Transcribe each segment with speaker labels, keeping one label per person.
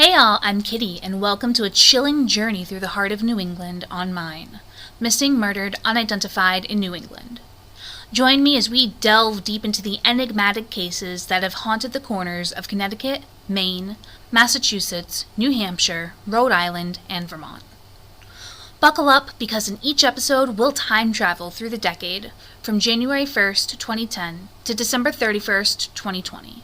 Speaker 1: Hey all, I'm Kitty, and welcome to a chilling journey through the heart of New England on mine. Missing, murdered, unidentified in New England. Join me as we delve deep into the enigmatic cases that have haunted the corners of Connecticut, Maine, Massachusetts, New Hampshire, Rhode Island, and Vermont. Buckle up, because in each episode we'll time travel through the decade from January 1st, 2010 to December 31st, 2020.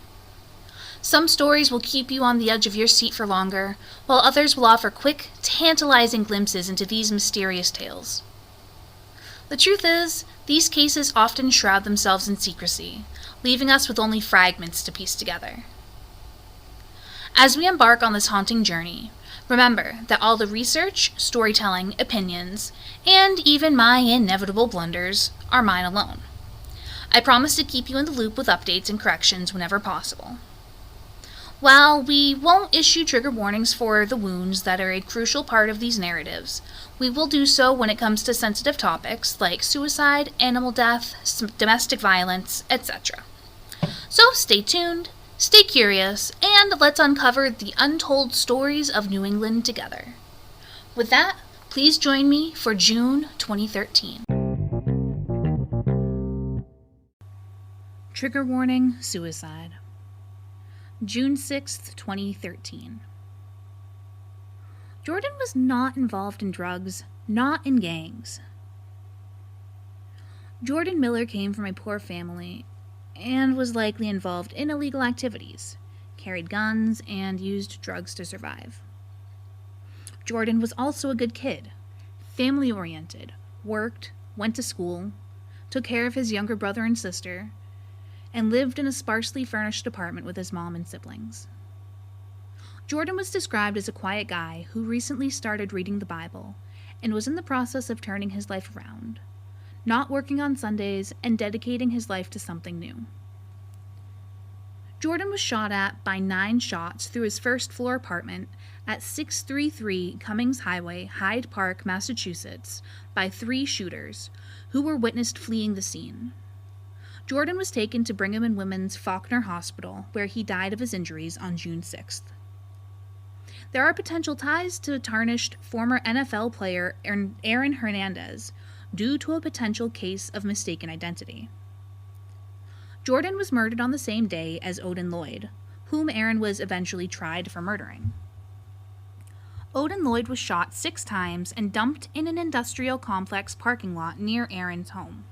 Speaker 1: Some stories will keep you on the edge of your seat for longer, while others will offer quick, tantalizing glimpses into these mysterious tales. The truth is, these cases often shroud themselves in secrecy, leaving us with only fragments to piece together. As we embark on this haunting journey, remember that all the research, storytelling, opinions, and even my inevitable blunders are mine alone. I promise to keep you in the loop with updates and corrections whenever possible. While we won't issue trigger warnings for the wounds that are a crucial part of these narratives, we will do so when it comes to sensitive topics like suicide, animal death, domestic violence, etc. So stay tuned, stay curious, and let's uncover the untold stories of New England together. With that, please join me for June 2013. Trigger warning: suicide. June 6th, 2013. Jordan was not involved in drugs, not in gangs. Jordan Miller came from a poor family and was likely involved in illegal activities, carried guns, and used drugs to survive. Jordan was also a good kid, family-oriented, worked, went to school, took care of his younger brother and sister, and lived in a sparsely furnished apartment with his mom and siblings. Jordan was described as a quiet guy who recently started reading the Bible and was in the process of turning his life around, not working on Sundays and dedicating his life to something new. Jordan was shot at by 9 shots through his first-floor apartment at 633 Cummings Highway, Hyde Park, Massachusetts, by 3 shooters, who were witnessed fleeing the scene. Jordan was taken to Brigham and Women's Faulkner Hospital, where he died of his injuries on June 6th. There are potential ties to tarnished former NFL player Aaron Hernandez due to a potential case of mistaken identity. Jordan was murdered on the same day as Odin Lloyd, whom Aaron was eventually tried for murdering. Odin Lloyd was shot 6 times and dumped in an industrial complex parking lot near Aaron's home.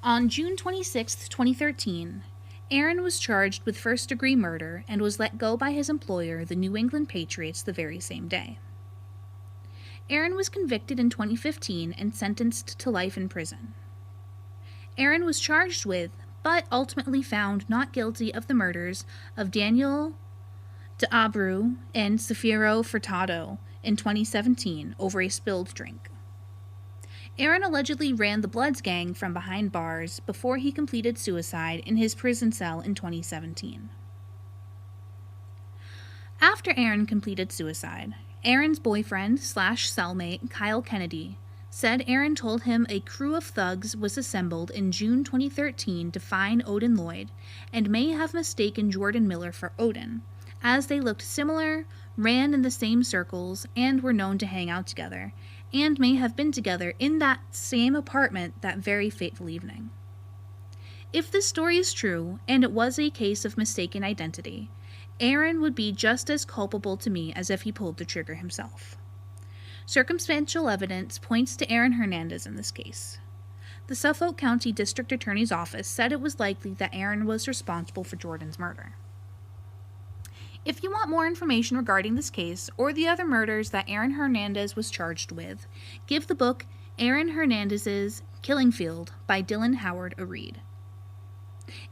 Speaker 1: On June 26, 2013, Aaron was charged with first-degree murder and was let go by his employer, the New England Patriots, the very same day. Aaron was convicted in 2015 and sentenced to life in prison. Aaron was charged with, but ultimately found not guilty of the murders of Daniel D'Abreu and Safiro Furtado in 2017 over a spilled drink. Aaron allegedly ran the Bloods gang from behind bars before he completed suicide in his prison cell in 2017. After Aaron completed suicide, Aaron's boyfriend/cellmate, Kyle Kennedy, said Aaron told him a crew of thugs was assembled in June 2013 to find Odin Lloyd and may have mistaken Jordan Miller for Odin, as they looked similar, ran in the same circles, and were known to hang out together, and may have been together in that same apartment that very fateful evening. If this story is true, and it was a case of mistaken identity, Aaron would be just as culpable to me as if he pulled the trigger himself. Circumstantial evidence points to Aaron Hernandez in this case. The Suffolk County District Attorney's Office said it was likely that Aaron was responsible for Jordan's murder. If you want more information regarding this case or the other murders that Aaron Hernandez was charged with, give the book Aaron Hernandez's Killing Field by Dylan Howard a read.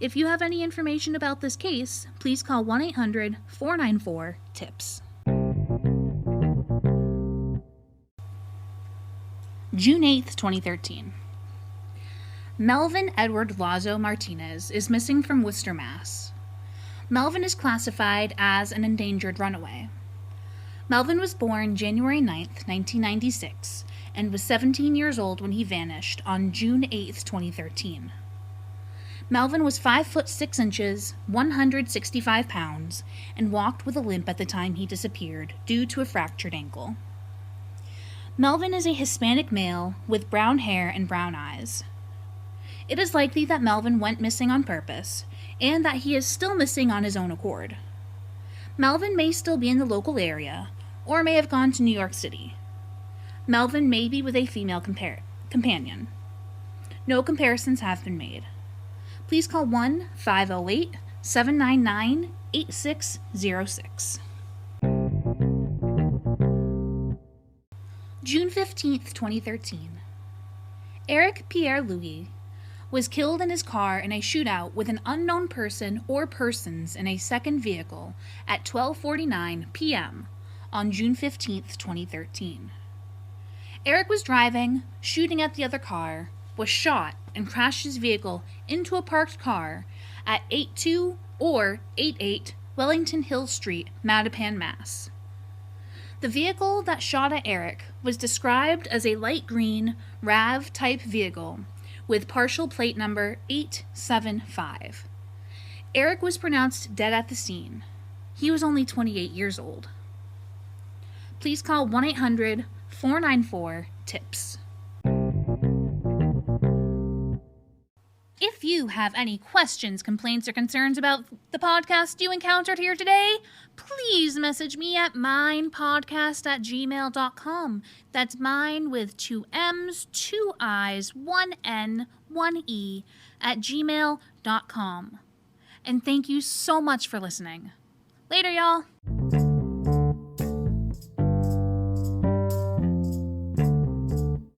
Speaker 1: If you have any information about this case, please call 1-800-494-TIPS. June 8th, 2013. Melvin Edward Lazo-Martinez is missing from Worcester, Mass. Melvin is classified as an endangered runaway. Melvin was born January 9th, 1996, and was 17 years old when he vanished on June 8th, 2013. Melvin was 5 foot 6 inches, 165 pounds, and walked with a limp at the time he disappeared due to a fractured ankle. Melvin is a Hispanic male with brown hair and brown eyes. It is likely that Melvin went missing on purpose, and that he is still missing on his own accord. Melvin may still be in the local area, or may have gone to New York City. Melvin may be with a female companion. No comparisons have been made. Please call 1-508-799-8606. June 15th, 2013. Eric Pierre Louis was killed in his car in a shootout with an unknown person or persons in a second vehicle at 12:49 p.m. on June 15th, 2013. Eric was driving, shooting at the other car, was shot, and crashed his vehicle into a parked car at 82 or 88 Wellington Hill Street, Mattapan, Mass. The vehicle that shot at Eric was described as a light green RAV-type vehicle with partial plate number 875. Eric was pronounced dead at the scene. He was only 28 years old. Please call 1-800-494-TIPS. If you have any questions, complaints, or concerns about the podcast you encountered here today, please message me at minepodcast@gmail.com. That's mine with 2 M's, 2 I's, 1 N, 1 E at gmail.com. And thank you so much for listening. Later, y'all.